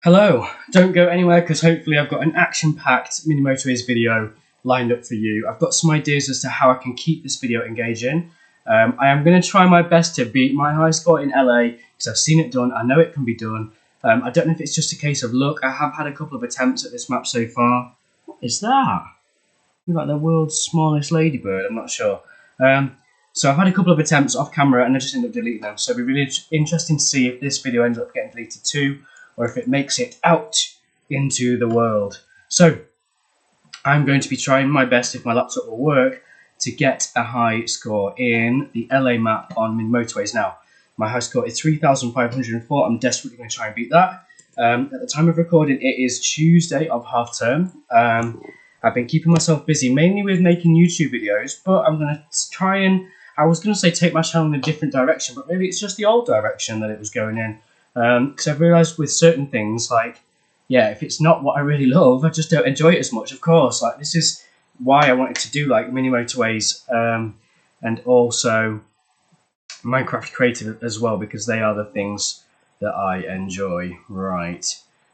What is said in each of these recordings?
Hello, don't go anywhere because hopefully I've got an action-packed Mini Motorways video lined up for you. I've got some ideas as to how I can keep this video engaging. I am going to try my best to beat my high score in LA because I've seen it done. I know it can be done. I don't know if it's just a case of luck. I have had a couple of attempts at this map so far. What is that? Like the world's smallest ladybird, I'm not sure. So I've had a couple of attempts off camera and I just ended up deleting them. So it'll be really interesting to see if this video ends up getting deleted too, or if it makes it out into the world. So I'm going to be trying my best, if my laptop will work, to get a high score in the LA map on Mini Motorways. Now, my high score is 3,504. I'm desperately going to try and beat that. At the time of recording, it is Tuesday of half term. I've been keeping myself busy, mainly with making YouTube videos, but I'm going to try and, I was going to say take my channel in a different direction, but maybe it's just the old direction that it was going in. Because I've realised with certain things, like, yeah, if it's not what I really love, I just don't enjoy it as much, of course. Like, this is why I wanted to do, like, Mini Motorways and also Minecraft Creative as well, because they are the things that I enjoy. Right.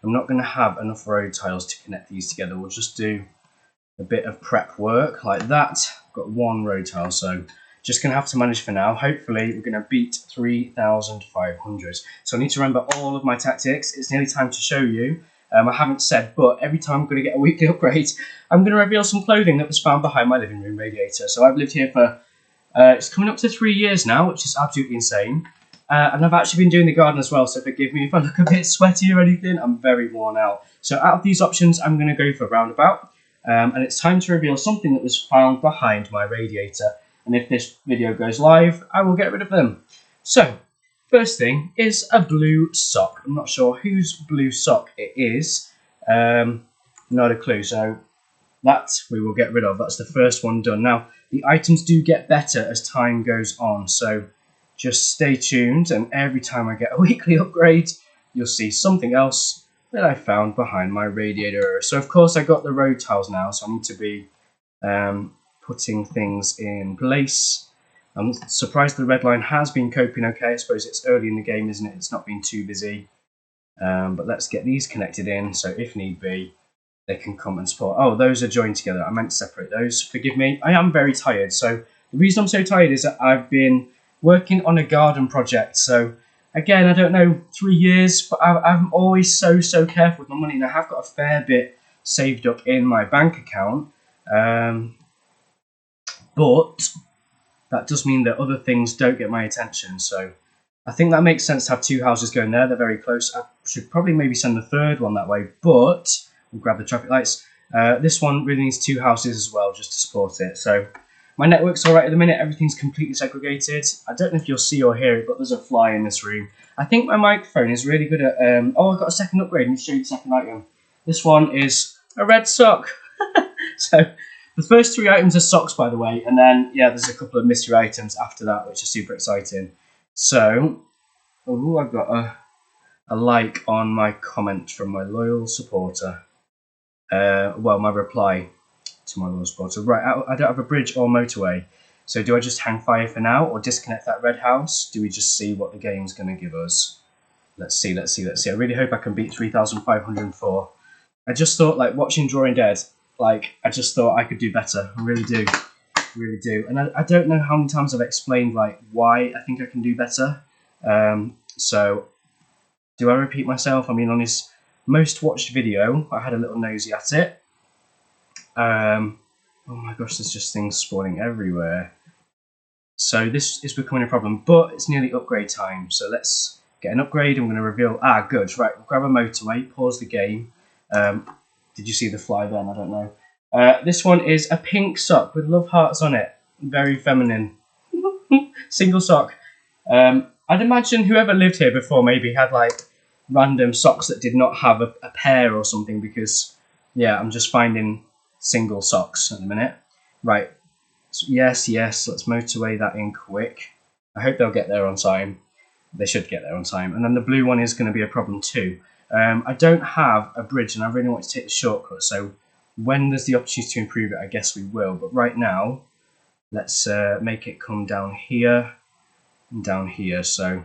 I'm not going to have enough road tiles to connect these together. We'll just do a bit of prep work like that. I've got one road tile, so just going to have to manage for now. Hopefully, we're going to beat 3,500. So I need to remember all of my tactics. It's nearly time to show you. I haven't said, but every time I'm going to get a weekly upgrade, I'm going to reveal some clothing that was found behind my living room radiator. So I've lived here for, it's coming up to 3 years now, which is absolutely insane. And I've actually been doing the garden as well, so forgive me if I look a bit sweaty or anything. I'm very worn out. So out of these options, I'm going to go for roundabout. And it's time to reveal something that was found behind my radiator. And if this video goes live, I will get rid of them. So, first thing is a blue sock. I'm not sure whose blue sock it is. Not a clue. So, that we will get rid of. That's the first one done. Now, the items do get better as time goes on. So, just stay tuned. And every time I get a weekly upgrade, you'll see something else that I found behind my radiator. So, of course, I got the road tiles now. So, I need to be putting things in place. I'm surprised the red line has been coping okay. I suppose it's early in the game, isn't it? It's not been too busy. But let's get these connected in, so if need be, they can come and support. Oh, those are joined together. I meant to separate those. Forgive me. I am very tired. So the reason I'm so tired is that I've been working on a garden project. So again, I don't know, 3 years, but I'm always so careful with my money, and I have got a fair bit saved up in my bank account. But that does mean that other things don't get my attention. So I think that makes sense to have two houses going there. They're very close. I should probably maybe send the third one that way, but we'll grab the traffic lights. This one really needs two houses as well just to support it. So my network's all right at the minute. Everything's completely segregated. I don't know if you'll see or hear it, but there's a fly in this room. I think my microphone is really good at... oh, I've got a second upgrade. Let me show you the second item. This one is a red sock. So... the first 3 items are socks, by the way, and then, yeah, there's a couple of mystery items after that, which are super exciting. So, oh, I've got a like on my comment from my loyal supporter. Well, my reply to my loyal supporter. Right, I don't have a bridge or motorway, so do I just hang fire for now, or disconnect that red house? Do we just see what the game's going to give us? Let's see. I really hope I can beat 3,504. I just thought, like, watching Drawing Dead, like, I just thought I could do better. I really do. And I don't know how many times I've explained, like, why I think I can do better. So, do I repeat myself? I mean, on his most watched video, I had a little nosy at it. Oh my gosh, there's just things spawning everywhere. So this is becoming a problem, but it's nearly upgrade time. So let's get an upgrade. I'm going to reveal... Ah, good. Right, we'll grab a motorway, pause the game. Did you see the fly then? I don't know. This one is a pink sock with love hearts on it. Very feminine. Single sock. I'd imagine whoever lived here before maybe had like random socks that did not have a pair or something, because, yeah, I'm just finding single socks at the minute. Right. So yes, let's motorway that in quick. I hope they'll get there on time. They should get there on time. And then the blue one is going to be a problem too. I don't have a bridge, and I really want to take the shortcut, so when there's the opportunity to improve it, I guess we will. But right now, let's make it come down here and down here. So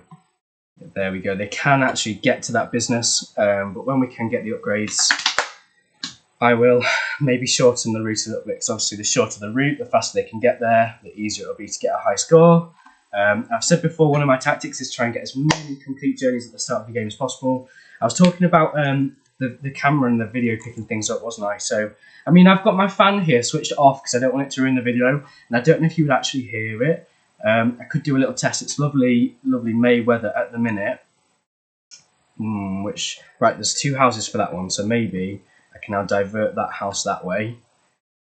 There we go. They can actually get to that business, but when we can get the upgrades, I will maybe shorten the route a little bit, because obviously the shorter the route, the faster they can get there, the easier it'll be to get a high score. I've said before, one of my tactics is try and get as many complete journeys at the start of the game as possible. I was talking about the camera and the video picking things up, wasn't I? So, I mean, I've got my fan here switched off because I don't want it to ruin the video, and I don't know if you would actually hear it. I could do a little test. It's lovely, lovely May weather at the minute. Right, there's 2 houses for that one, so maybe I can now divert that house that way.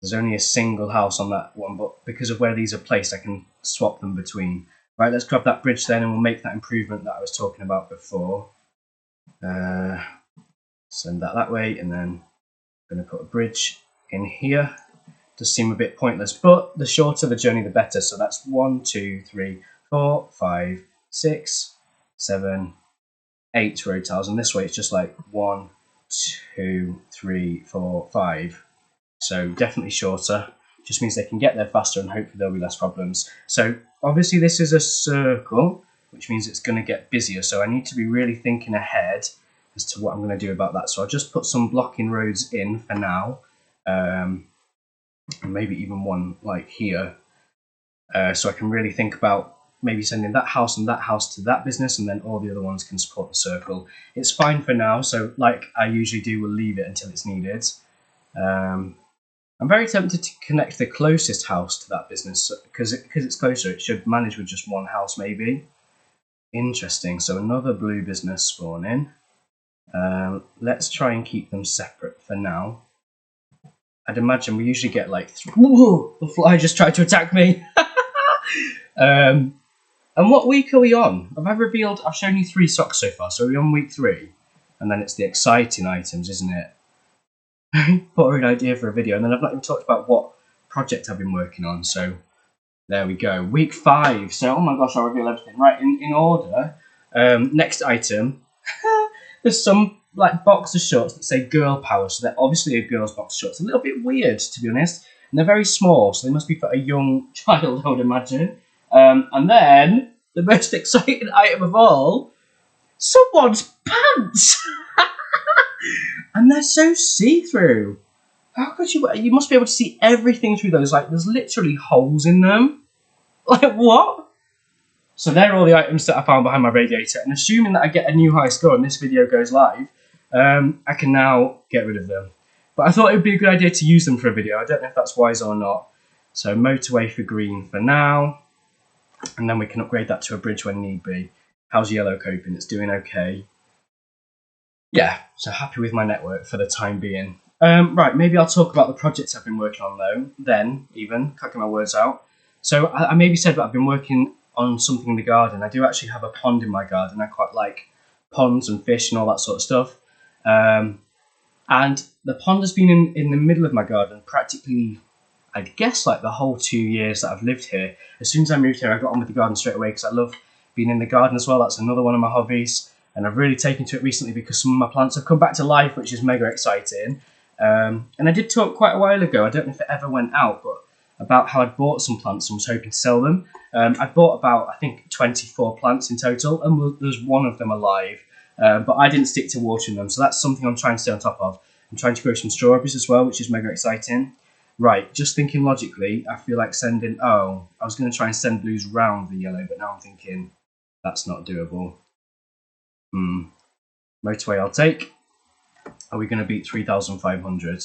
There's only a single house on that one, but because of where these are placed, I can swap them between. Right, let's grab that bridge then, and we'll make that improvement that I was talking about before. Send that way, and then I'm going to put a bridge in here. Does seem a bit pointless, but the shorter the journey, the better. So that's 1, 2, 3, 4, 5, 6, 7, 8 road tiles, and this way it's just like 1, 2, 3, 4, 5. So definitely shorter. Just means they can get there faster, and hopefully there'll be less problems. So obviously this is a circle, which means it's going to get busier. So I need to be really thinking ahead as to what I'm going to do about that. So I'll just put some blocking roads in for now, and maybe even one like here, so I can really think about maybe sending that house and that house to that business, and then all the other ones can support the circle. It's fine for now, so like I usually do, we'll leave it until it's needed. I'm very tempted to connect the closest house to that business, because it's closer, it should manage with just one house maybe. Interesting, so another blue business spawning. Let's try and keep them separate for now. I'd imagine we usually get like... Whoa! The fly just tried to attack me! And what week are we on? I've shown you 3 socks so far, so we're on week 3. And then it's the exciting items, isn't it? Boring idea for a video, and then I've not even talked about what project I've been working on, so there we go. Week 5, so oh my gosh, I'll reveal everything. Right, in order, next item, there's some like boxer shorts that say girl power, so they're obviously a girl's boxer shorts. A little bit weird, to be honest, and they're very small, so they must be for a young child, I would imagine. And then, the most exciting item of all, someone's pants! And they're so see-through. How could you must be able to see everything through those, like there's literally holes in them. Like what? So they're all the items that I found behind my radiator, and assuming that I get a new high score and this video goes live, I can now get rid of them. But I thought it would be a good idea to use them for a video. I don't know if that's wise or not. So motorway for green for now, and then we can upgrade that to a bridge when need be. How's yellow coping? It's doing okay. Yeah, so happy with my network for the time being. Right, maybe I'll talk about the projects I've been working on though, then even, can't get my words out. So I maybe said that I've been working on something in the garden. I do actually have a pond in my garden. I quite like ponds and fish and all that sort of stuff. And the pond has been in the middle of my garden practically, I'd guess, like the whole 2 years that I've lived here. As soon as I moved here, I got on with the garden straight away because I love being in the garden as well. That's another one of my hobbies. And I've really taken to it recently because some of my plants have come back to life, which is mega exciting. And I did talk quite a while ago, I don't know if it ever went out, but about how I'd bought some plants and was hoping to sell them. I bought about, I think, 24 plants in total, and there's one of them alive. But I didn't stick to watering them, so that's something I'm trying to stay on top of. I'm trying to grow some strawberries as well, which is mega exciting. Right, just thinking logically, I feel like sending... Oh, I was going to try and send blues round the yellow, but now I'm thinking that's not doable. Motorway I'll take. Are we going to beat 3,500?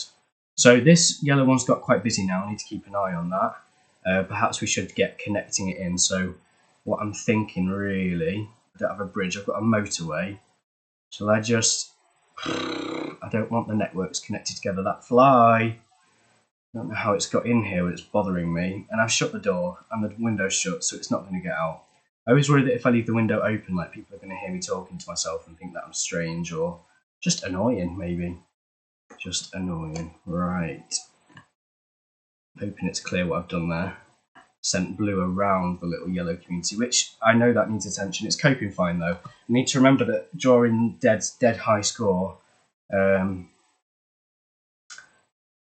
So this yellow one's got quite busy now. I need to keep an eye on that. Perhaps we should get connecting it in. So what I'm thinking really, I don't have a bridge, I've got a motorway. Shall I just... I don't want the networks connected together. That fly, I don't know how it's got in here, but it's bothering me. And I've shut the door and the window's shut, so it's not going to get out. I always worry that if I leave the window open, like people are going to hear me talking to myself and think that I'm strange or just annoying, maybe. Just annoying. Right. Hoping it's clear what I've done there. Sent blue around the little yellow community, which I know that needs attention. It's coping fine though. I need to remember that during Dead's dead high score,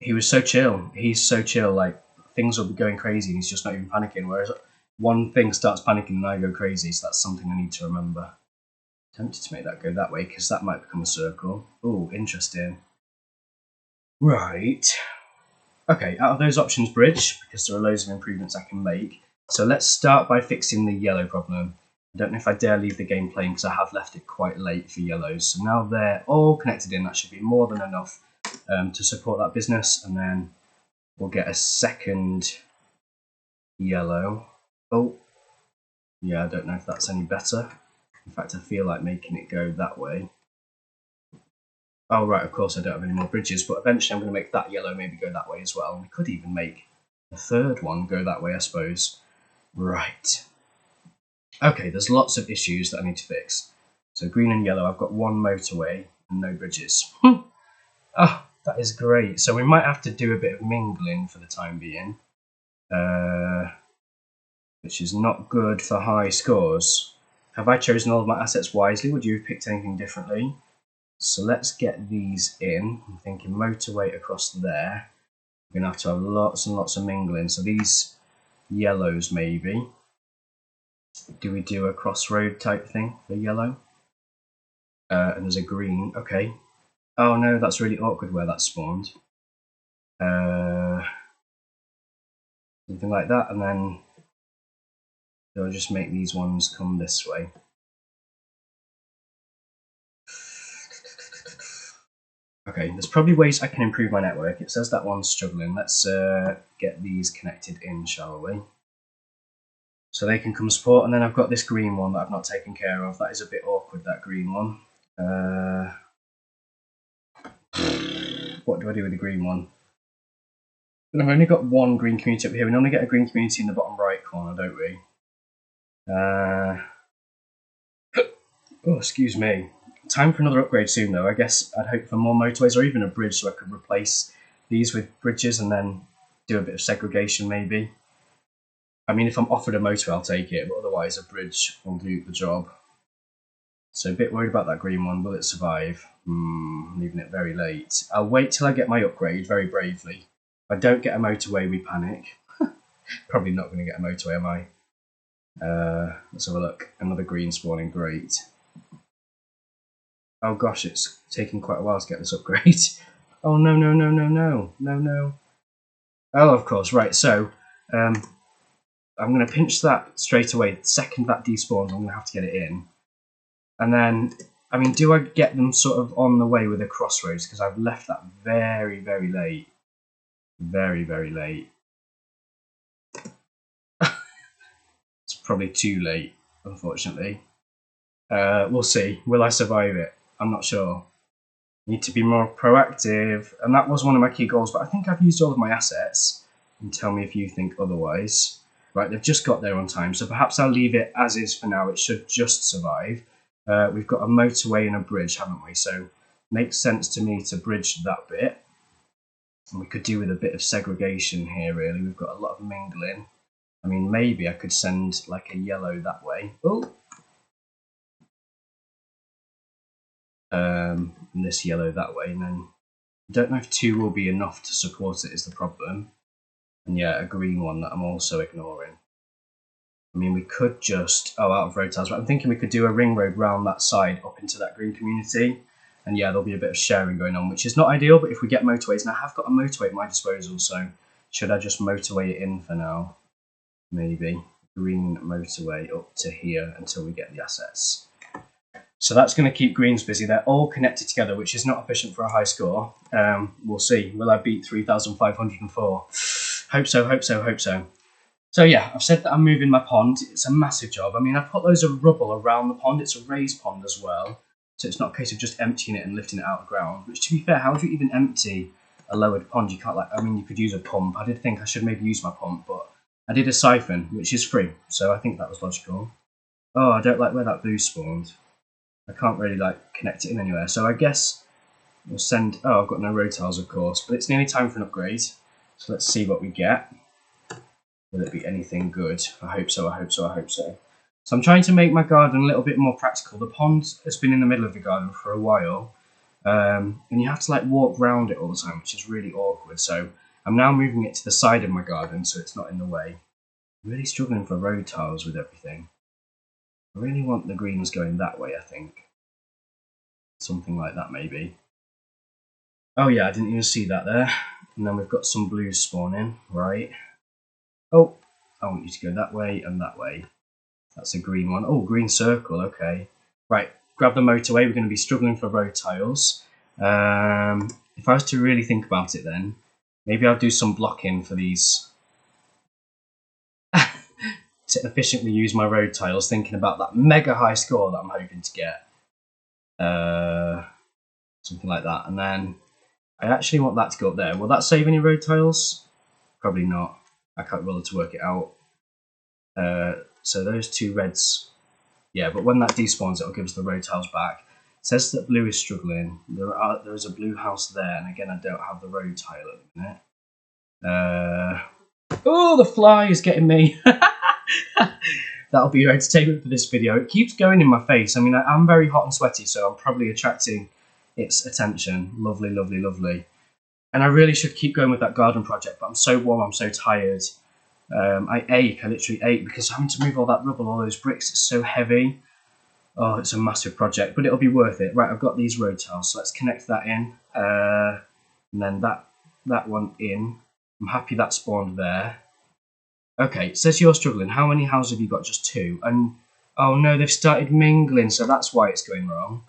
he was so chill. He's so chill, like things will be going crazy and he's just not even panicking, whereas one thing starts panicking and I go crazy, so that's something I need to remember. Tempted to make that go that way because that might become a circle. Oh, interesting. Right. Okay, out of those options, bridge, because there are loads of improvements I can make. So let's start by fixing the yellow problem. I don't know if I dare leave the game playing because I have left it quite late for yellows. So now they're all connected in. That should be more than enough to support that business. And then we'll get a second yellow. Oh, yeah, I don't know if that's any better. In fact, I feel like making it go that way. Oh, right, of course I don't have any more bridges, but eventually I'm going to make that yellow maybe go that way as well. We could even make a third one go that way, I suppose. Right. Okay, there's lots of issues that I need to fix. So green and yellow, I've got one motorway and no bridges. Oh, that is great. So we might have to do a bit of mingling for the time being, which is not good for high scores. Have I chosen all of my assets wisely? Would you have picked anything differently? So let's get these in. I'm thinking motorway across there. We're going to have lots and lots of mingling. So these yellows maybe. Do we do a crossroad type thing for yellow? And there's a green. Okay. Oh no, that's really awkward where that spawned. Something like that, and then I'll just make these ones come this way. Okay, there's probably ways I can improve my network. It says that one's struggling. Let's get these connected in, shall we? So they can come support, and then I've got this green one that I've not taken care of. That is a bit awkward, that green one. What do I do with the green one? And I've only got one green community up here. We normally get a green community in the bottom right corner, don't we? Oh, excuse me. Time for another upgrade soon, though. I guess I'd hope for more motorways or even a bridge so I could replace these with bridges and then do a bit of segregation, maybe. I mean, if I'm offered a motorway, I'll take it, but otherwise a bridge will do the job. So a bit worried about that green one. Will it survive? Leaving it very late. I'll wait till I get my upgrade very bravely. If I don't get a motorway, we panic. Probably not going to get a motorway, am I? Let's have a look. Another green spawning, great. Oh gosh, it's taking quite a while to get this upgrade. Oh no, no, no, no, no, no, no. Oh, of course, right, so I'm going to pinch that straight away. The second that despawns, I'm going to have to get it in. And then, I mean, do I get them sort of on the way with a crossroads? Because I've left that very, very late. Very, very late. It's probably too late, unfortunately. We'll see. Will I survive it? I'm not sure. Need to be more proactive, and that was one of my key goals, but I think I've used all of my assets, and tell me if you think otherwise. Right, they've just got there on time, so perhaps I'll leave it as is for now. It should just survive. We've got a motorway and a bridge, haven't we? So makes sense to me to bridge that bit. And we could do with a bit of segregation here, really. We've got a lot of mingling. I mean, maybe I could send like a yellow that way. Oh! And this yellow that way, and then I don't know if 2 will be enough to support it is the problem. And yeah, a green one that I'm also ignoring. I mean, we could just, out of road tiles, but I'm thinking we could do a ring road round that side up into that green community. And yeah, there'll be a bit of sharing going on, which is not ideal, but if we get motorways, and I have got a motorway at my disposal, so should I just motorway it in for now? Maybe. Green motorway up to here until we get the assets. So that's going to keep greens busy. They're all connected together, which is not efficient for a high score. We'll see. Will I beat 3,504? Hope so, hope so, hope so. So yeah, I've said that I'm moving my pond. It's a massive job. I mean, I've put loads of rubble around the pond. It's a raised pond as well. So it's not a case of just emptying it and lifting it out of the ground. Which, to be fair, how do you even empty a lowered pond? You can't, like, I mean, you could use a pump. I did think I should maybe use my pump, but I did a siphon, which is free. So I think that was logical. Oh, I don't like where that blue spawned. I can't really, like, connect it in anywhere. So I guess we'll send... Oh, I've got no road tiles, of course. But it's nearly time for an upgrade. So let's see what we get. Will it be anything good? I hope so, I hope so, I hope so. So I'm trying to make my garden a little bit more practical. The pond has been in the middle of the garden for a while. And you have to, like, walk round it all the time, which is really awkward. So I'm now moving it to the side of my garden so it's not in the way. I'm really struggling for road tiles with everything. I really want the greens going that way, I think. Something like that, maybe. Oh yeah, I didn't even see that there. And then we've got some blues spawning, right? Oh, I want you to go that way and that way. That's a green one. Oh, green circle, okay. Right, grab the motorway. We're going to be struggling for road tiles. If I was to really think about it then, maybe I'll do some blocking for these to efficiently use my road tiles, thinking about that mega high score that I'm hoping to get. Something like that. And then I actually want that to go up there. Will that save any road tiles? Probably not. I can't bother to work it out. So those two reds, yeah, but when that despawns, it'll give us the road tiles back. It says that blue is struggling. There is a blue house there, and again, I don't have the road tile at the minute. Oh, the fly is getting me. That'll be your entertainment for this video. It keeps going in my face. I mean, I'm very hot and sweaty, so I'm probably attracting its attention. Lovely, lovely, lovely. And I really should keep going with that garden project, but I'm so warm, I'm so tired. I ache, I literally ache, because having to move all that rubble, all those bricks, it's so heavy. Oh, it's a massive project, but it'll be worth it. Right, I've got these road tiles, so let's connect that in. And then that one in. I'm happy that spawned there. Okay, it says you're struggling. How many houses have you got? Just 2. And oh no, they've started mingling, so that's why it's going wrong.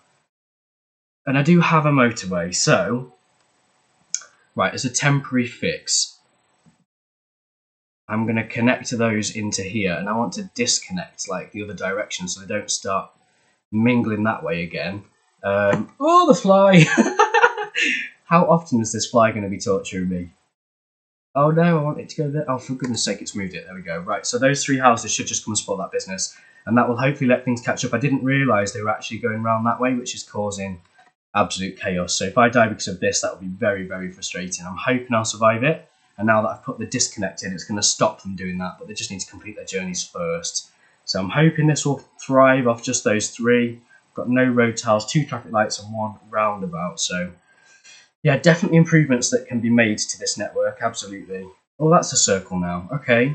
And I do have a motorway, so right, as a temporary fix, I'm going to connect those into here, and I want to disconnect like the other direction so they don't start mingling that way again. Oh, the fly! How often is this fly going to be torturing me? Oh no, I want it to go there. Oh, for goodness sake, it's moved it. There we go. Right, so those 3 houses should just come and support that business, and that will hopefully let things catch up. I didn't realise they were actually going around that way, which is causing absolute chaos. So if I die because of this, that will be very, very frustrating. I'm hoping I'll survive it. And now that I've put the disconnect in, it's going to stop them doing that, but they just need to complete their journeys first. So I'm hoping this will thrive off just those 3. I've got no road tiles, 2 traffic lights and 1 roundabout. So yeah, definitely improvements that can be made to this network, absolutely. Oh, that's a circle now. Okay.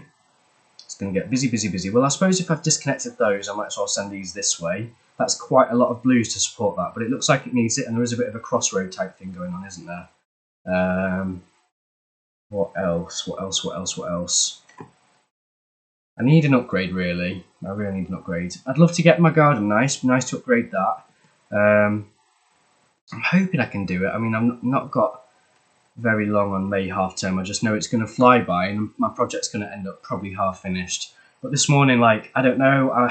It's going to get busy, busy, busy. Well, I suppose if I've disconnected those, I might as well send these this way. That's quite a lot of blues to support that, but it looks like it needs it, and there is a bit of a crossroad type thing going on, isn't there? What else? What else? What else? What else? I need an upgrade, really. I really need an upgrade. I'd love to get my garden nice. Nice to upgrade that. I'm hoping I can do it. I mean, I've not got very long on May half term. I just know it's going to fly by, and my project's going to end up probably half finished. But this morning, like, I don't know.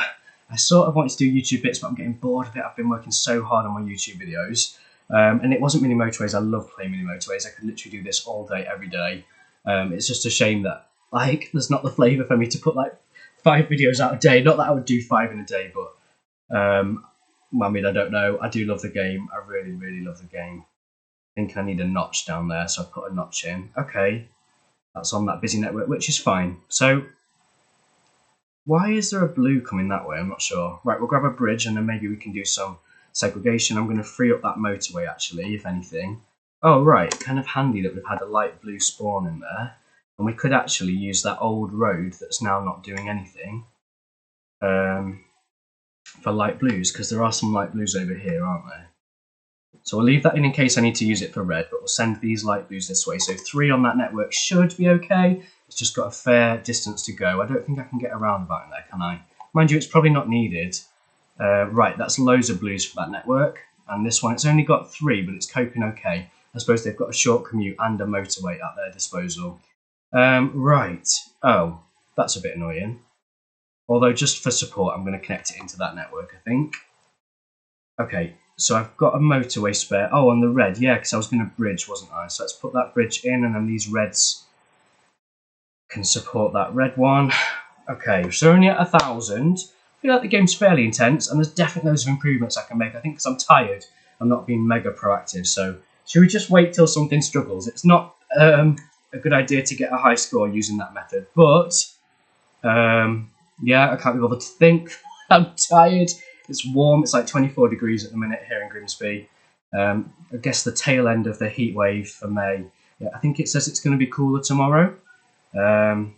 I sort of wanted to do YouTube bits, but I'm getting bored of it. I've been working so hard on my YouTube videos. And it wasn't Mini Motorways. I love playing Mini Motorways. I could literally do this all day, every day. It's just a shame that like there's not the flavour for me to put like 5 videos out a day. Not that I would do 5 in a day, but I mean, I don't know. I do love the game. I really, really love the game. I think I need a notch down there, so I put a notch in. Okay, that's on that busy network, which is fine. So why is there a blue coming that way? I'm not sure. Right, we'll grab a bridge and then maybe we can do some segregation. I'm going to free up that motorway, actually, if anything. Oh, right, kind of handy that we've had a light blue spawn in there. And we could actually use that old road that's now not doing anything for light blues, because there are some light blues over here, aren't there? So we'll leave that in case I need to use it for red, but we'll send these light blues this way. So 3 on that network should be okay. It's just got a fair distance to go. I don't think I can get around about in there, can I? Mind you, it's probably not needed. Right, that's loads of blues for that network. And this one, it's only got 3, but it's coping okay. I suppose they've got a short commute and a motorway at their disposal. Right. Oh, that's a bit annoying. Although, just for support, I'm going to connect it into that network, I think. Okay, so I've got a motorway spare. Oh, on the red, yeah, because I was going to bridge, wasn't I? So let's put that bridge in, and then these reds can support that red one. Okay, so only at 1,000. I feel like the game's fairly intense, and there's definitely loads of improvements I can make. I think because I'm tired, I'm not being mega proactive. So should we just wait till something struggles? It's not a good idea to get a high score using that method, but yeah, I can't be bothered to think. I'm tired. It's warm. It's like 24 degrees at the minute here in Grimsby. I guess the tail end of the heat wave for May. Yeah, I think it says it's going to be cooler tomorrow. And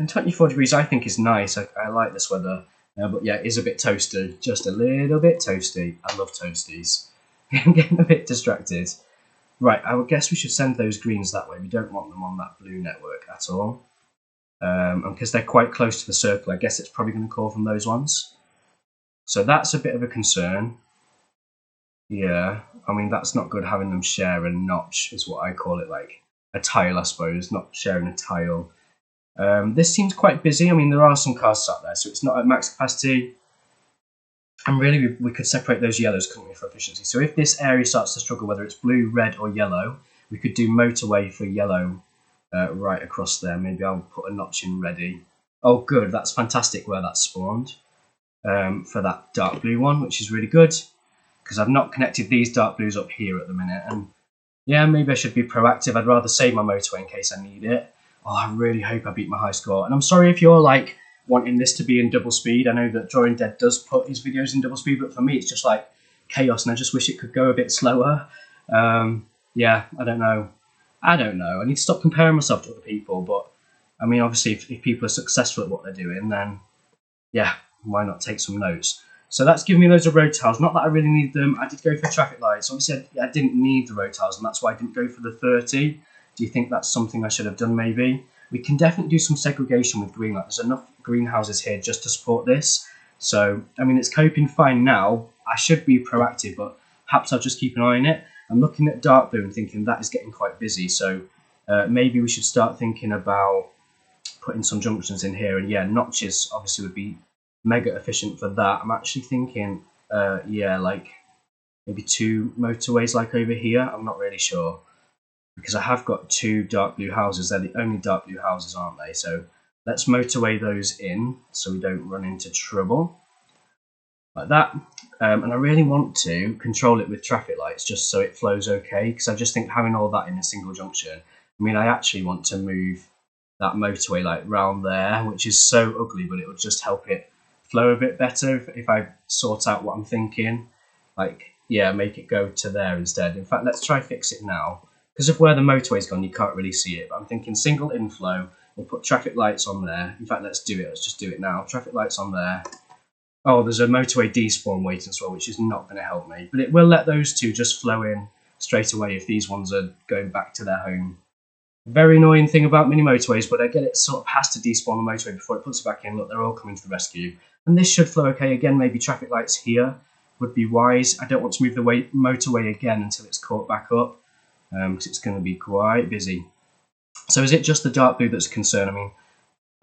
24 degrees I think is nice. I like this weather. But yeah, it is a bit toasty. Just a little bit toasty. I love toasties. I'm getting a bit distracted. Right, I would guess we should send those greens that way. We don't want them on that blue network at all. And because they're quite close to the circle, I guess it's probably going to call from those ones. So that's a bit of a concern. Yeah, I mean, that's not good having them share a notch, is what I call it, like a tile, I suppose, not sharing a tile. This seems quite busy. I mean, there are some cars sat there, so it's not at max capacity. And really, we could separate those yellows, couldn't we, for efficiency? So if this area starts to struggle, whether it's blue, red, or yellow, we could do motorway for yellow right across there. Maybe I'll put a notch in ready. Oh, good. That's fantastic where that's spawned for that dark blue one, which is really good because I've not connected these dark blues up here at the minute. And yeah, maybe I should be proactive. I'd rather save my motorway in case I need it. Oh, I really hope I beat my high score. And I'm sorry if you're like wanting this to be in double speed. I know that Drawing Dead does put his videos in double speed, but for me it's just like chaos and I just wish it could go a bit slower. Yeah, I don't know. I need to stop comparing myself to other people, but I mean, obviously if people are successful at what they're doing, then yeah, why not take some notes? So that's given me loads of road tiles. Not that I really need them. I did go for traffic lights. Obviously I didn't need the road tiles and that's why I didn't go for the 30. Do you think that's something I should have done maybe? We can definitely do some segregation with green. Like there's enough greenhouses here just to support this. So, I mean, it's coping fine now. I should be proactive, but perhaps I'll just keep an eye on it. I'm looking at dark blue and thinking that is getting quite busy. So maybe we should start thinking about putting some junctions in here. And yeah, notches obviously would be mega efficient for that. I'm actually thinking, yeah, like maybe 2 motorways like over here. I'm not really sure. Because I have got 2 dark blue houses. They're the only dark blue houses, aren't they? So let's motorway those in so we don't run into trouble. Like that. And I really want to control it with traffic lights just so it flows okay. Because I just think having all that in a single junction. I mean, I actually want to move that motorway like round there, which is so ugly, but it would just help it flow a bit better if I sort out what I'm thinking. Like, yeah, make it go to there instead. In fact, let's try fix it now. Because of where the motorway's gone, you can't really see it. But I'm thinking single inflow. We'll put traffic lights on there. In fact, let's do it. Let's just do it now. Traffic lights on there. Oh, there's a motorway despawn waiting as well, which is not going to help me. But it will let those two just flow in straight away if these ones are going back to their home. Very annoying thing about mini motorways, but I get it sort of has to despawn the motorway before it puts it back in. Look, they're all coming to the rescue. And this should flow okay. Again, maybe traffic lights here would be wise. I don't want to move the motorway again until it's caught back up. Because it's going to be quite busy. So is it just the dark blue that's a concern? I mean,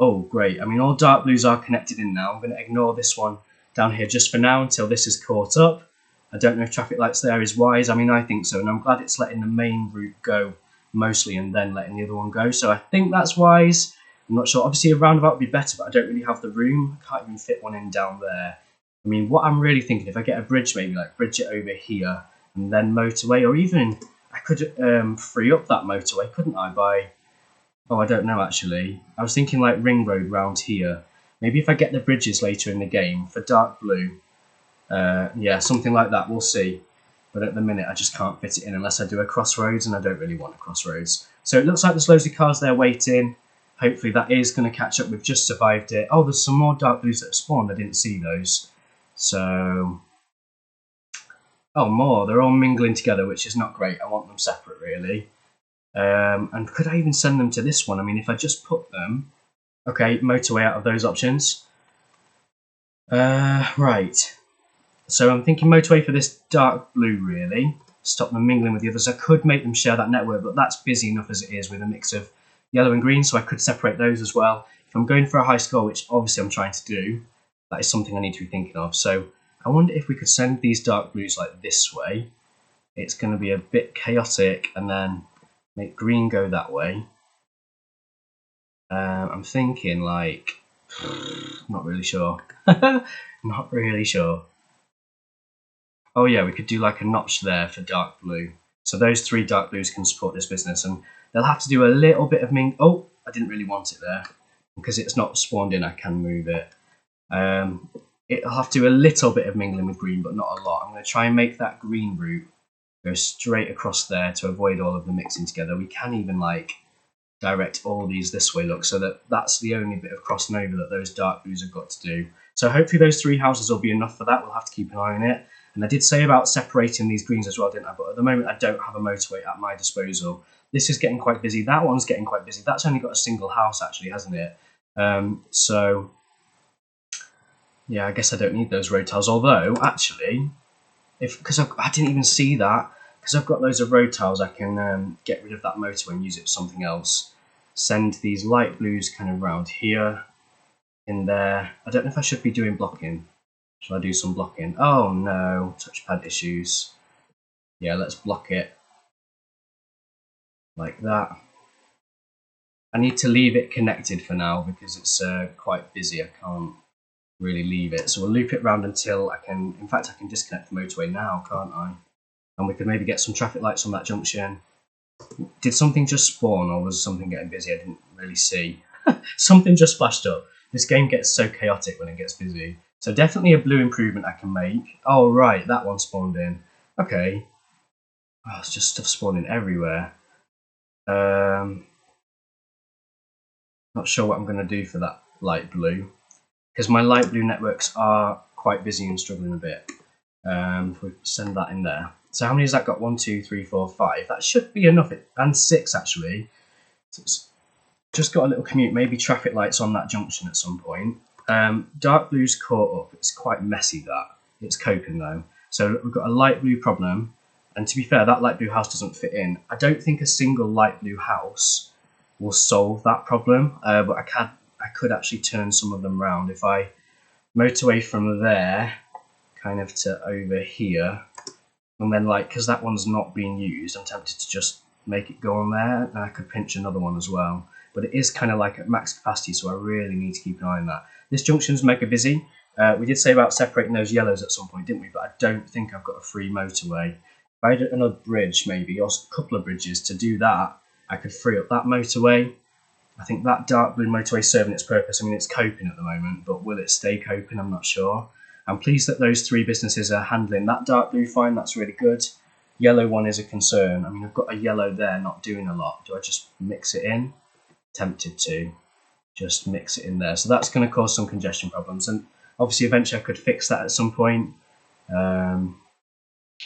oh great. I mean, all dark blues are connected in now. I'm going to ignore this one down here just for now until this is caught up. I don't know if traffic lights there is wise. I mean, I think so. And I'm glad it's letting the main route go mostly and then letting the other one go. So I think that's wise. I'm not sure. Obviously, a roundabout would be better, but I don't really have the room. I can't even fit one in down there. I mean, what I'm really thinking, if I get a bridge, maybe like bridge it over here and then motorway, or even I could free up that motorway, couldn't I, by... Oh, I don't know, actually. I was thinking like ring road round here. Maybe if I get the bridges later in the game for dark blue. Yeah, something like that, we'll see. But at the minute, I just can't fit it in unless I do a crossroads, and I don't really want a crossroads. So it looks like there's loads of cars there waiting. Hopefully that is going to catch up. We've just survived it. Oh, there's some more dark blues that have spawned. I didn't see those. So... Oh, more. They're all mingling together, which is not great. I want them separate, really. And could I even send them to this one? I mean, if I just put them... Okay, motorway out of those options. Right. So I'm thinking motorway for this dark blue, really. Stop them mingling with the others. I could make them share that network, but that's busy enough as it is with a mix of yellow and green, so I could separate those as well. If I'm going for a high score, which obviously I'm trying to do, that is something I need to be thinking of. So I wonder if we could send these dark blues like this way. It's going to be a bit chaotic, and then make green go that way. I'm thinking like, not really sure. Not really sure. Oh yeah, we could do like a notch there for dark blue. So those 3 dark blues can support this business, and they'll have to do a little bit of Oh, I didn't really want it there. Because it's not spawned in, I can move it. It'll have to do a little bit of mingling with green, but not a lot. I'm going to try and make that green route go straight across there to avoid all of them mixing together. We can even like direct all these this way, look, so that's the only bit of crossing over that those dark blues have got to do. So hopefully those 3 houses will be enough for that. We'll have to keep an eye on it. And I did say about separating these greens as well, didn't I? But at the moment, I don't have a motorway at my disposal. This is getting quite busy. That one's getting quite busy. That's only got a single house, actually, hasn't it? So, yeah, I guess I don't need those road tiles. Although, actually, because I didn't even see that, because I've got loads of road tiles, I can get rid of that motorway and use it for something else. Send these light blues kind of round here, in there. I don't know if I should be doing blocking. Shall I do some blocking? Oh no, touchpad issues. Yeah, let's block it like that. I need to leave it connected for now because it's quite busy. I can't really leave it. So we'll loop it round until I can, in fact I can disconnect the motorway now, can't I? And we could maybe get some traffic lights on that junction. Did something just spawn or was something getting busy? I didn't really see. Something just flashed up. This game gets so chaotic when it gets busy. So definitely a blue improvement I can make. Oh right, that one spawned in. Okay. Oh, it's just stuff spawning everywhere. Not sure what I'm going to do for that light blue, because my light blue networks are quite busy and struggling a bit. If we send that in there. So how many has that got? 1, 2, 3, 4, 5. That should be enough. And 6 actually. So it's just got a little commute. Maybe traffic lights on that junction at some point. Dark blue's caught up. It's quite messy, that. It's coping though. So we've got a light blue problem. And to be fair, that light blue house doesn't fit in. I don't think a single light blue house will solve that problem, but I could actually turn some of them round. If I motorway from there kind of to over here, and then like, because that one's not being used, I'm tempted to just make it go on there, and I could pinch another one as well. But it is kind of like at max capacity, so I really need to keep an eye on that. This junction's mega busy. We did say about separating those yellows at some point, didn't we? But I don't think I've got a free motorway. If I had another bridge maybe, or a couple of bridges to do that, I could free up that motorway. I think that dark blue motorway is serving its purpose. I mean, it's coping at the moment, but will it stay coping? I'm not sure. I'm pleased that those 3 businesses are handling that dark blue fine. That's really good. Yellow one is a concern. I mean, I've got a yellow there not doing a lot. Do I just mix it in? Tempted to. Just mix it in there. So that's going to cause some congestion problems. And obviously, eventually I could fix that at some point.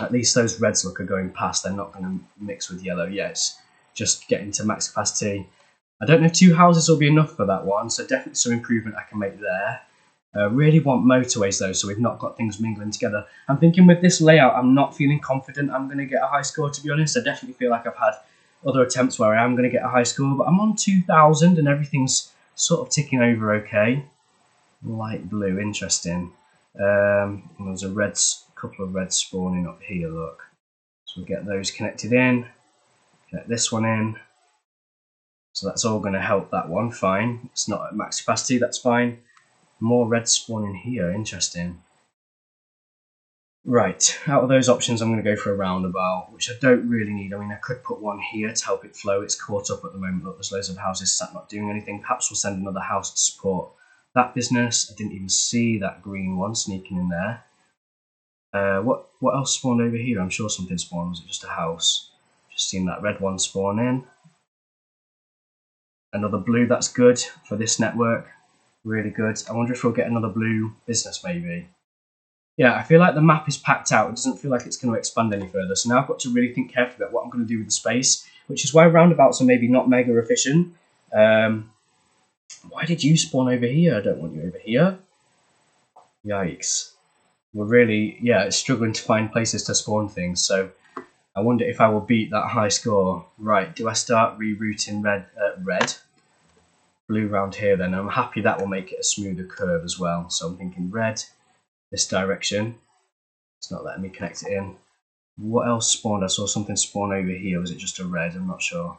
At least those reds look are going past. They're not going to mix with yellow. Yeah, it's just getting to max capacity. I don't know if 2 houses will be enough for that one, so definitely some improvement I can make there. Really want motorways though, so we've not got things mingling together. I'm thinking with this layout, I'm not feeling confident I'm going to get a high score, to be honest. I definitely feel like I've had other attempts where I am going to get a high score, but I'm on 2,000 and everything's sort of ticking over okay. Light blue, interesting. There's a couple of reds spawning up here, look. So we'll get those connected in, connect this one in. So that's all going to help that one, fine. It's not at max capacity, that's fine. More red spawning here, interesting. Right, out of those options I'm going to go for a roundabout, which I don't really need. I mean, I could put one here to help it flow. It's caught up at the moment. Look, there's loads of houses sat not doing anything. Perhaps we'll send another house to support that business. I didn't even see that green one sneaking in there. What else spawned over here? I'm sure something spawned. Was it just a house? Just seen that red one spawn in. Another blue, that's good for this network. Really good. I wonder if we'll get another blue business maybe. Yeah, I feel like the map is packed out. It doesn't feel like it's going to expand any further. So now I've got to really think carefully about what I'm going to do with the space, which is why roundabouts are maybe not mega efficient. Why did you spawn over here? I don't want you over here. Yikes. We're really, yeah, it's struggling to find places to spawn things. So I wonder if I will beat that high score. Right, do I start rerouting blue round here then? I'm happy that will make it a smoother curve as well. So I'm thinking red, this direction. It's not letting me connect it in. What else spawned? I saw something spawn over here. Was it just a red? I'm not sure.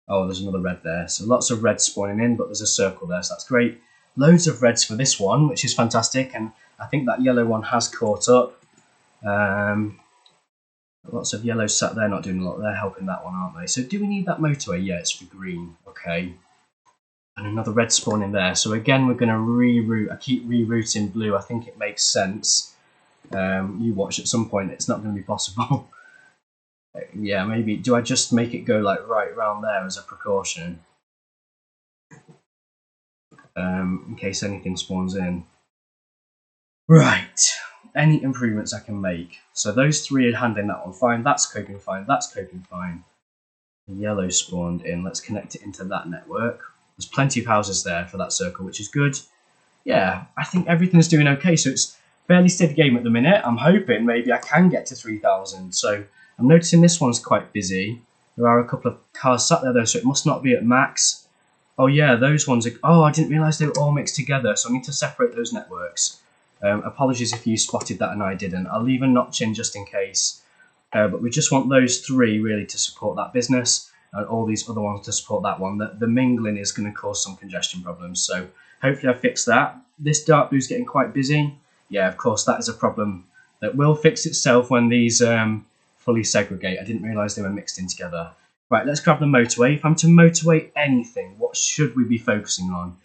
Oh, there's another red there. So lots of red spawning in, but there's a circle there, so that's great. Loads of reds for this one, which is fantastic. And I think that yellow one has caught up. Lots of yellows sat there not doing a lot. They're helping that one, aren't they? So do we need that motorway? Yeah, it's for green. Okay. And another red spawn in there. So again, we're going to reroute. I keep rerouting blue. I think it makes sense. You watch at some point. It's not going to be possible. Yeah, maybe. Do I just make it go like right around there as a precaution? In case anything spawns in. Right. any improvements I can make. So those three are handling that one fine. That's coping fine. That's coping fine. The yellow spawned in. Let's connect it into that network. There's plenty of houses there for that circle, which is good. Yeah, I think everything's doing okay. So it's fairly steady game at the minute. I'm hoping maybe I can get to 3,000. So I'm noticing this one's quite busy. There are a couple of cars sat there though, so it must not be at max. Oh yeah, those ones are... Oh, I didn't realise they were all mixed together, so I need to separate those networks. Apologies if you spotted that and I didn't. I'll leave a notch in just in case. But we just want those three really to support that business and all these other ones to support that one. The mingling is going to cause some congestion problems, so hopefully I fix that. This dark blue is getting quite busy. Yeah, of course, that is a problem that will fix itself when these fully segregate. I didn't realise they were mixed in together. Right, let's grab the motorway. If I'm to motorway anything, what should we be focusing on?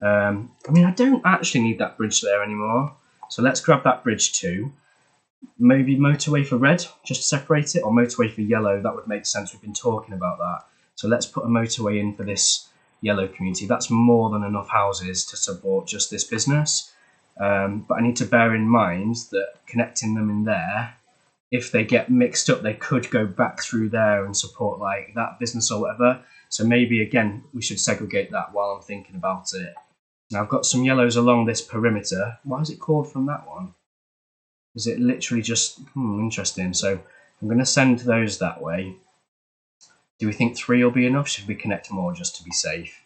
I mean, I don't actually need that bridge there anymore. So let's grab that bridge too. Maybe motorway for red, just to separate it, or motorway for yellow. That would make sense. We've been talking about that. So let's put a motorway in for this yellow community. That's more than enough houses to support just this business. But I need to bear in mind that connecting them in there, if they get mixed up, they could go back through there and support like that business or whatever. So maybe again, we should segregate that while I'm thinking about it. Now I've got some yellows along this perimeter. Why is it called from that one? Is it literally just, interesting. So I'm going to send those that way. Do we think 3 will be enough? Should we connect more just to be safe?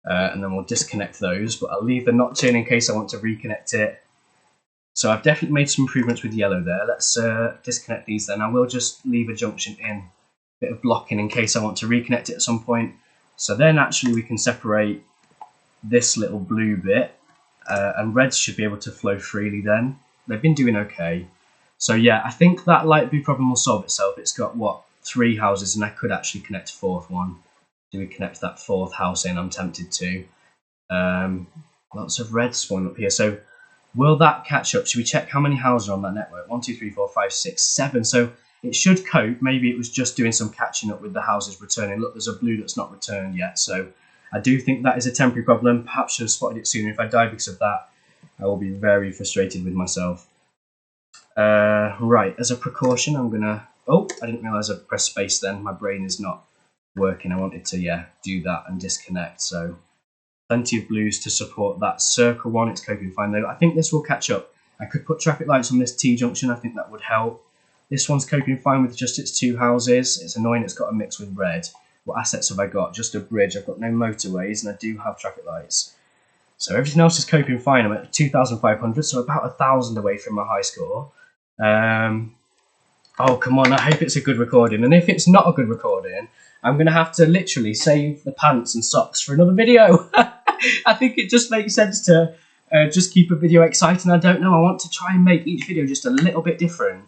And then we'll disconnect those, but I'll leave the notch in case I want to reconnect it. So I've definitely made some improvements with yellow there. Let's disconnect these then. I will just leave a junction in, a bit of blocking in case I want to reconnect it at some point. So then actually we can separate this little blue bit, and reds should be able to flow freely then. They've been doing okay. So yeah, I think that light blue problem will solve itself. It's got, what, 3 houses, and I could actually connect a 4th one. Do we connect that 4th house in? I'm tempted to. Lots of red spawn up here. So will that catch up? Should we check how many houses are on that network? 1, 2, 3, 4, 5, 6, 7. So it should cope. Maybe it was just doing some catching up with the houses returning. Look, there's a blue that's not returned yet. So I do think that is a temporary problem. Perhaps should have spotted it sooner. If I die because of that, I will be very frustrated with myself. Right, as a precaution, I'm going to... Oh, I didn't realise I pressed space then. My brain is not working. I wanted to, do that and disconnect. So plenty of blues to support that circle one. It's coping fine though. I think this will catch up. I could put traffic lights on this T-junction. I think that would help. This one's coping fine with just its 2 houses. It's annoying it's got a mix with red. What assets have I got? Just a bridge. I've got no motorways and I do have traffic lights. So everything else is coping fine. I'm at 2,500, so about 1,000 away from my high score. Oh, come on. I hope it's a good recording. And if it's not a good recording, I'm going to have to literally save the pants and socks for another video. I think it just makes sense to just keep a video exciting. I don't know. I want to try and make each video just a little bit different.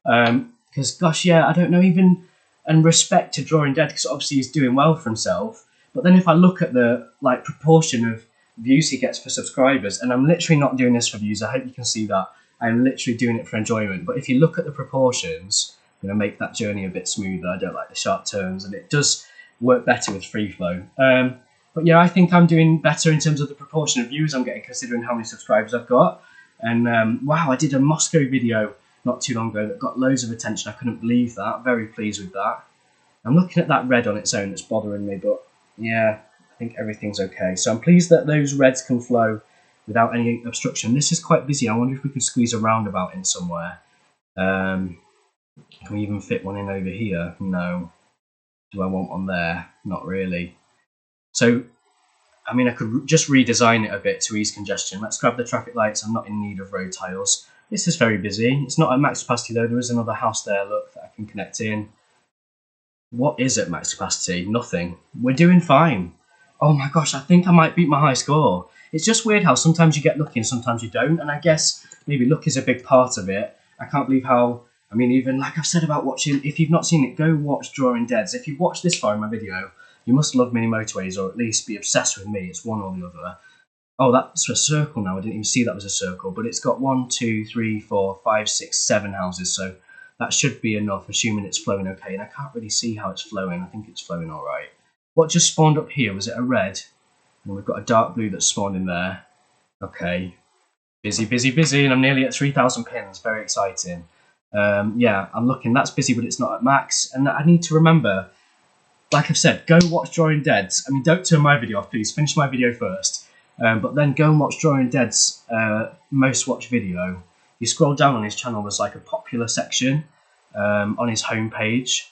Because, gosh, yeah, I don't know, even in respect to Drawing Dead, because obviously he's doing well for himself. But then if I look at the proportion of views he gets for subscribers, and I'm literally not doing this for views, I hope you can see that. I'm literally doing it for enjoyment. But if you look at the proportions, I'm going to make that journey a bit smoother. I don't like the sharp turns, and it does work better with free flow. But yeah, I think I'm doing better in terms of the proportion of views I'm getting, considering how many subscribers I've got. And wow, I did a Moscow video not too long ago that got loads of attention. I couldn't believe that. Very pleased with that. I'm looking at that red on its own that's bothering me, but yeah, I think everything's okay. So I'm pleased that those reds can flow without any obstruction. This is quite busy. I wonder if we could squeeze a roundabout in somewhere. Can we even fit one in over here? No. Do I want one there? Not really. So, I mean, I could just redesign it a bit to ease congestion. Let's grab the traffic lights. I'm not in need of road tiles. This is very busy. It's not at max capacity though. There is another house there, look, that I can connect in. What is at max capacity? Nothing. We're doing fine. Oh my gosh, I think I might beat my high score. It's just weird how sometimes you get lucky and sometimes you don't. And I guess maybe luck is a big part of it. I can't believe how... I mean, even like I've said about watching, if you've not seen it, go watch Drawing Deads. If you've watched this far in my video, you must love Mini Motorways, or at least be obsessed with me. It's one or the other. Oh, that's a circle now. I didn't even see that was a circle, but it's got 1, 2, 3, 4, 5, 6, 7 houses. So that should be enough, assuming it's flowing okay. And I can't really see how it's flowing. I think it's flowing all right. What just spawned up here? Was it a red? And we've got a dark blue that spawned in there. Okay. Busy, busy, busy, and I'm nearly at 3,000 pins. Very exciting. Yeah, I'm looking. That's busy, but it's not at max. And I need to remember, like I've said, go watch Drawing Dead's. I mean, don't turn my video off, please. Finish my video first. But then go and watch Drawing Dead's most watched video. You scroll down on his channel, there's like a popular section on his homepage.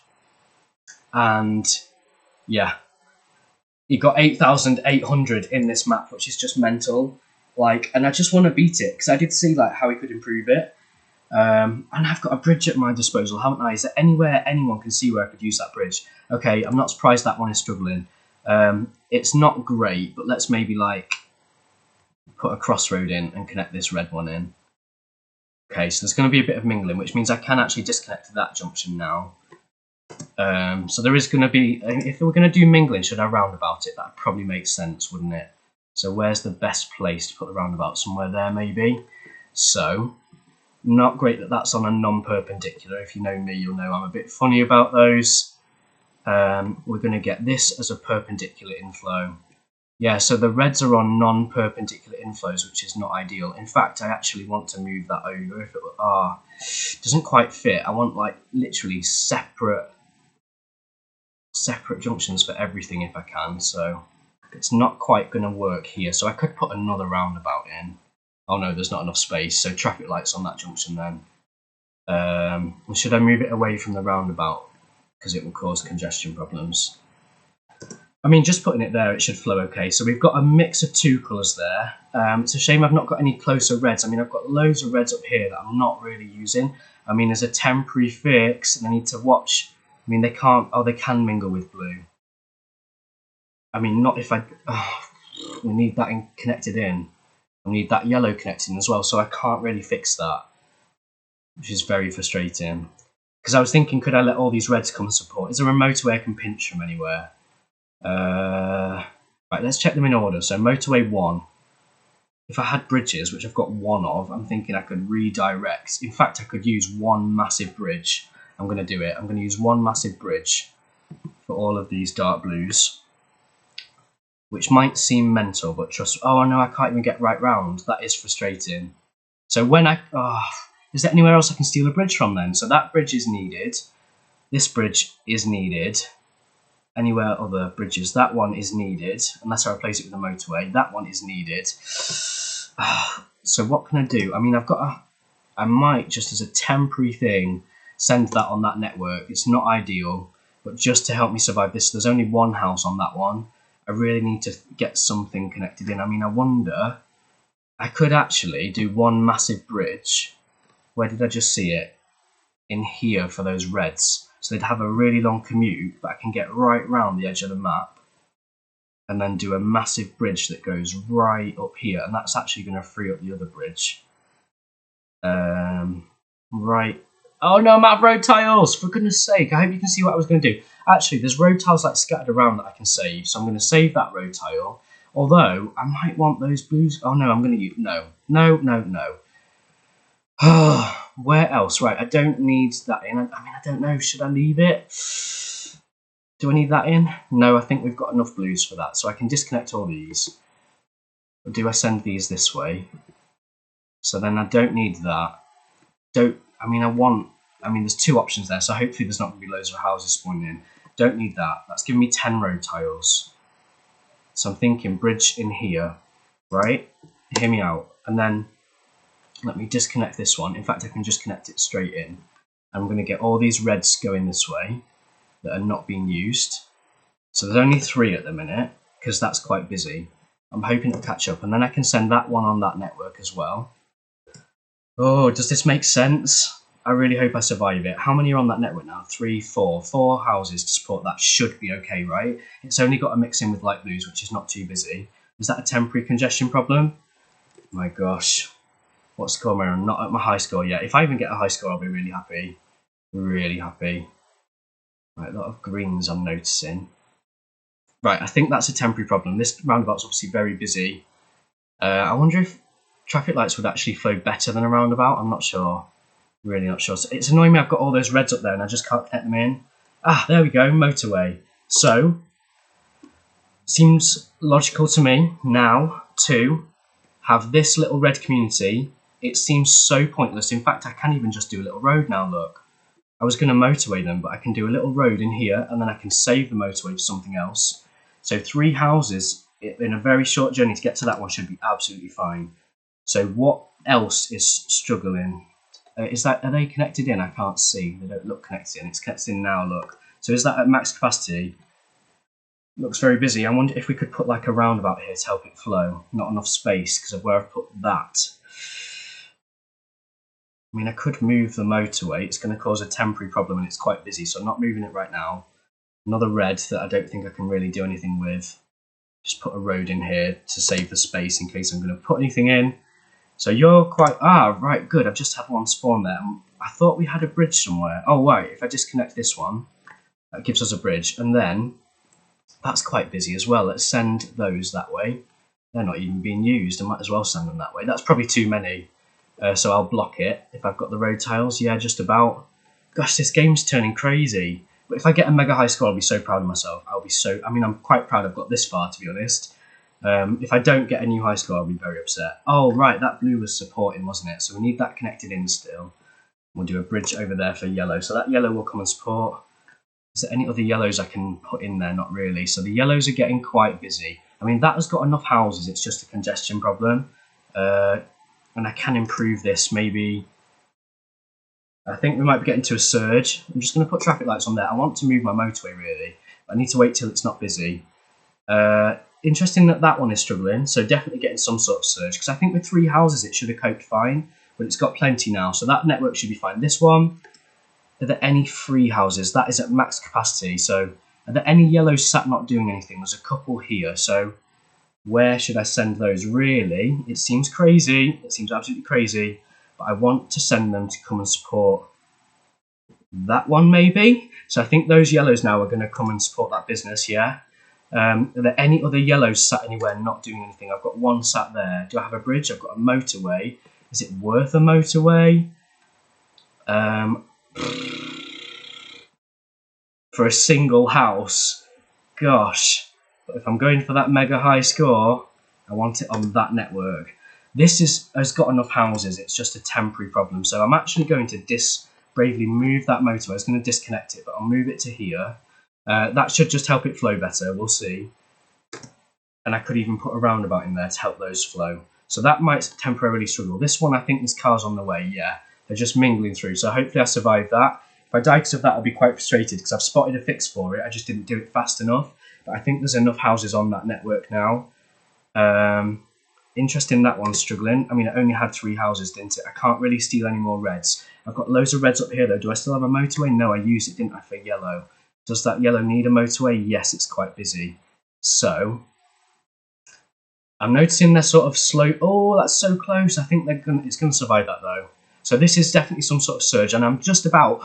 And yeah, he got 8,800 in this map, which is just mental. Like, and I just want to beat it because I did see like how he could improve it. And I've got a bridge at my disposal, haven't I? Is there anywhere anyone can see where I could use that bridge? Okay, I'm not surprised that one is struggling. It's not great, but let's maybe like put a crossroad in and connect this red one in. Okay, so there's going to be a bit of mingling, which means I can actually disconnect that junction now. So there is going to be, if we're going to do mingling, should I roundabout it? That would probably make sense, wouldn't it? So where's the best place to put the roundabout? Somewhere there, maybe. So, not great that that's on a non-perpendicular. If you know me, you'll know I'm a bit funny about those. We're going to get this as a perpendicular inflow. Yeah, so the reds are on non-perpendicular inflows, which is not ideal. In fact, I actually want to move that over. If it doesn't quite fit. I want like literally separate junctions for everything if I can. So it's not quite going to work here. So I could put another roundabout in. Oh no, there's not enough space. So traffic lights on that junction then. Should I move it away from the roundabout? Because it will cause congestion problems. I mean, just putting it there, it should flow okay. So we've got a mix of two colours there. It's a shame I've not got any closer reds. I mean, I've got loads of reds up here that I'm not really using. I mean, there's a temporary fix, and I need to watch. I mean, they can't. Oh, they can mingle with blue. I mean, not if I. We need that connected in. We need that yellow connected in as well. So I can't really fix that, which is very frustrating. Because I was thinking, could I let all these reds come and support? Is there a motorway I can pinch from anywhere? Right, let's check them in order. So motorway 1. If I had bridges, which I've got one of, I'm thinking I could redirect. In fact, I could use one massive bridge. I'm going to do it. I'm going to use one massive bridge for all of these dark blues, which might seem mental, but trust. Oh no, I can't even get right round. That is frustrating. So when is there anywhere else I can steal a bridge from then? So that bridge is needed. This bridge is needed. Anywhere other bridges, that one is needed, unless I replace it with a motorway. That one is needed. So what can I do? I mean, I might, just as a temporary thing, send that on that network. It's not ideal, but just to help me survive this, there's only one house on that one. I really need to get something connected in. I mean, I wonder, I could actually do one massive bridge. Where did I just see it? In here for those reds. So they'd have a really long commute, but I can get right round the edge of the map and then do a massive bridge that goes right up here. And that's actually going to free up the other bridge. Right. Oh no, I'm out of road tiles. For goodness sake, I hope you can see what I was going to do. Actually, there's road tiles like scattered around that I can save. So I'm going to save that road tile. Although, I might want those blues. Oh no, I'm going to use... No. Where else? Right, I don't need that in. I mean, I don't know. Should I leave it? Do I need that in? No, I think we've got enough blues for that. So I can disconnect all these. Or do I send these this way? So then I don't need that. I mean, there's two options there. So hopefully there's not going to be loads of houses spawning in. Don't need that. That's giving me 10 road tiles. So I'm thinking bridge in here. Right? Hear me out. And then... let me disconnect this one. In fact, I can just connect it straight in. I'm going to get all these reds going this way that are not being used. So there's only 3 at the minute, because that's quite busy. I'm hoping it'll catch up, and then I can send that one on that network as well. Oh, does this make sense? I really hope I survive it. How many are on that network now? 3, 4. 4 houses to support that should be okay, right? It's only got to mix in with light blues, which is not too busy. Is that a temporary congestion problem? My gosh. What score am I on? Not at my high score yet. If I even get a high score, I'll be really happy. Really happy. Right, a lot of greens I'm noticing. Right, I think that's a temporary problem. This roundabout's obviously very busy. I wonder if traffic lights would actually flow better than a roundabout. I'm not sure. Really not sure. So it's annoying me I've got all those reds up there and I just can't connect them in. Ah, there we go, motorway. So, seems logical to me now to have this little red community. It seems so pointless. In fact, I can even just do a little road now, look. I was going to motorway them, but I can do a little road in here, and then I can save the motorway for something else. So 3 houses in a very short journey to get to that one should be absolutely fine. So what else is struggling? Are they connected in? I can't see. They don't look connected in. It's connected in now, look. So is that at max capacity? Looks very busy. I wonder if we could put like a roundabout here to help it flow. Not enough space because of where I've put that. I mean, I could move the motorway. It's going to cause a temporary problem and it's quite busy, so I'm not moving it right now. Another red that I don't think I can really do anything with. Just put a road in here to save the space in case I'm going to put anything in. So you're quite... Ah, right, good. I've just had one spawn there. I thought we had a bridge somewhere. Oh, right. If I disconnect this one, that gives us a bridge. And then... That's quite busy as well. Let's send those that way. They're not even being used. I might as well send them that way. That's probably too many. So I'll block it if I've got the road tiles. Yeah, just about. Gosh, this game's turning crazy. But if I get a mega high score, I'll be so proud of myself. I mean, I'm quite proud I've got this far, to be honest. If I don't get a new high score, I'll be very upset. Oh, right, that blue was supporting, wasn't it? So we need that connected in still. We'll do a bridge over there for yellow. So that yellow will come and support. Is there any other yellows I can put in there? Not really. So the yellows are getting quite busy. I mean, that has got enough houses. It's just a congestion problem. And I can improve this maybe. I think we might be getting to a surge. I'm just going to put traffic lights on there. I want to move my motorway, really. I need to wait till it's not busy. Interesting that that one is struggling. So definitely getting some sort of surge. Because I think with 3 houses, it should have coped fine. But it's got plenty now. So that network should be fine. This one... Are there any free houses? That is at max capacity. So are there any yellows sat not doing anything? There's a couple here. So where should I send those? Really, it seems crazy. It seems absolutely crazy. But I want to send them to come and support that one maybe. So I think those yellows now are going to come and support that business, yeah. Are there any other yellows sat anywhere not doing anything? I've got one sat there. Do I have a bridge? I've got a motorway. Is it worth a motorway? For a single house, gosh. But if I'm going for that mega high score, I want it on that network. This has got enough houses. It's just a temporary problem. So I'm actually going to bravely move that motorway. I was going to disconnect it, but I'll move it to here. That should just help it flow better. We'll see. And I could even put a roundabout in there to help those flow. So that might temporarily struggle. This one, I think there's cars on the way. Yeah, they're just mingling through. So hopefully I survive that. If I die because of that, I'll be quite frustrated because I've spotted a fix for it. I just didn't do it fast enough. But I think there's enough houses on that network now. Interesting, that one's struggling. I mean, it only had 3 houses, didn't it? I can't really steal any more reds. I've got loads of reds up here, though. Do I still have a motorway? No, I used it, didn't I, for yellow? Does that yellow need a motorway? Yes, it's quite busy. So, I'm noticing they're sort of slow. Oh, that's so close. I think it's going to survive that, though. So this is definitely some sort of surge, and I'm just about...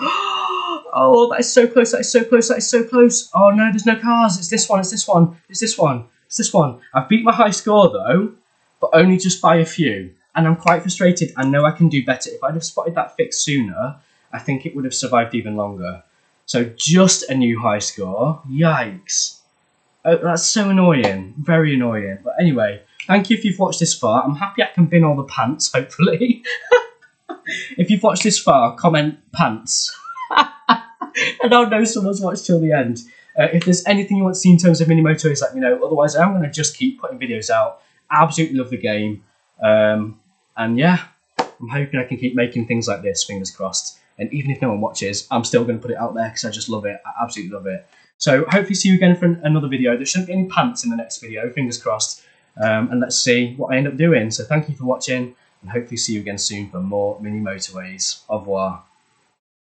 Oh, that is so close, that is so close, that is so close. Oh, no, there's no cars. It's this one, it's this one, it's this one, it's this one. I've beat my high score, though, but only just by a few. And I'm quite frustrated. I know I can do better. If I'd have spotted that fix sooner, I think it would have survived even longer. So just a new high score. Yikes. Oh, that's so annoying. Very annoying. But anyway, thank you if you've watched this far. I'm happy I can bin all the pants, hopefully. If you've watched this far, comment pants. And I'll know someone's watched till the end. If there's anything you want to see in terms of Mini Motorways, let me know. Otherwise, I'm going to just keep putting videos out. Absolutely love the game. And yeah, I'm hoping I can keep making things like this, fingers crossed. And even if no one watches, I'm still going to put it out there because I just love it. I absolutely love it. So hopefully see you again for another video. There shouldn't be any pants in the next video, fingers crossed. And let's see what I end up doing. So thank you for watching, and hopefully see you again soon for more Mini Motorways. Au revoir.